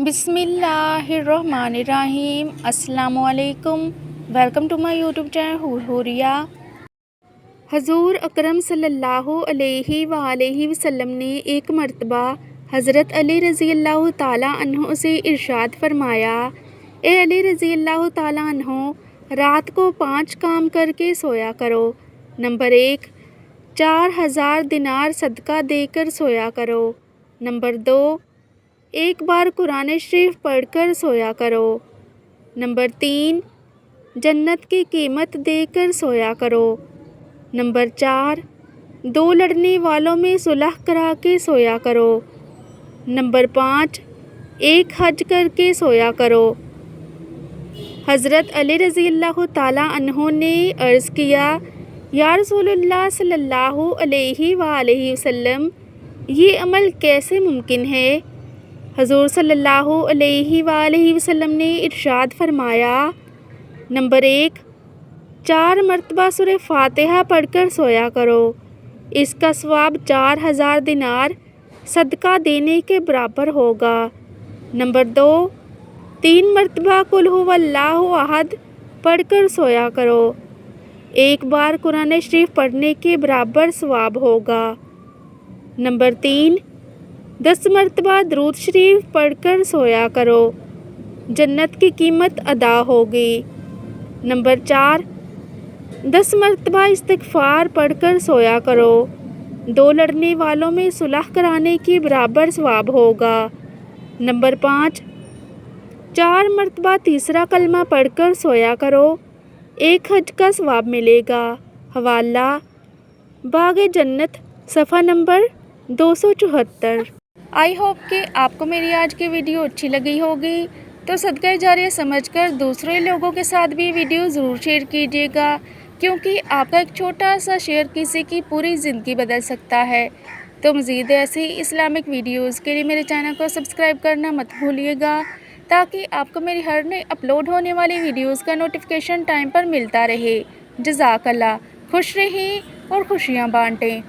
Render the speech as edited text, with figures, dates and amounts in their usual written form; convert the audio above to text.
बिस्मिल्लाहिर्रहमानिर्रहीम। अस्सलामु अलैकुम। Welcome to my YouTube channel Huriya. हजूर अकरम सल्लल्लाहु अलैहि वआलैहि वसल्लम ने एक मर्तबा हज़रत अली रज़ी अल्लाह ताला अन्हो से इरशाद फरमाया, ए अली रज़ी अल्लाह ताला अन्हो, रात को 5 काम करके सोया करो। नंबर 1, 4000 दिनार सदका देकर सोया करो। नंबर 2, एक बार कुरान शरीफ पढ़कर सोया करो। नंबर 3, जन्नत की कीमत देकर सोया करो। नंबर 4, 2 लड़ने वालों में सुलह करा के सोया करो। नंबर 5, एक हज करके सोया करो। हज़रत अली रज़ी अल्लाह ताला अन्हो ने अर्ज़ किया, या रसूलुल्लाह सल्लल्लाहु अलैहि वआलैहि वसल्लम, ये अमल कैसे मुमकिन है? हज़ूर सल्लल्लाहु अलैहि वआलैहि वसल्लम ने इरशाद फरमाया, नंबर 1, 4 मरतबा सूरह फातिहा पढ़कर सोया करो। इसका सवाब 4000 दिनार सदका देने के बराबर होगा। नंबर 2, 3 मरतबा कुल हुवल्लाहु अहद पढ़कर सोया करो। एक बार कुरान शरीफ पढ़ने के बराबर सवाब होगा। नंबर 3, 10 मरतबा दरूद शरीफ पढ़कर सोया करो। जन्नत की कीमत अदा होगी। नंबर 4, 10 मरतबा इस्तिग़फ़ार पढ़कर सोया करो। 2 लड़ने वालों में सुलह कराने के बराबर सवाब होगा। नंबर 5, 4 मरतबा तीसरा कलमा पढ़कर सोया करो। एक हज का सवाब मिलेगा। हवाला बाग़ जन्नत, सफ़ा नंबर 274। आई होप कि आपको मेरी आज की वीडियो अच्छी लगी होगी, तो सदका जारिया समझकर दूसरे लोगों के साथ भी वीडियो ज़रूर शेयर कीजिएगा, क्योंकि आपका एक छोटा सा शेयर किसी की पूरी ज़िंदगी बदल सकता है। तो मज़ीद ऐसी इस्लामिक वीडियोज़ के लिए मेरे चैनल को सब्सक्राइब करना मत भूलिएगा, ताकि आपको मेरी हर नई अपलोड होने वाली वीडियोज़ का नोटिफिकेशन टाइम पर मिलता रहे। जज़ाकल्लाह। खुश रहें और खुशियाँ बाँटें।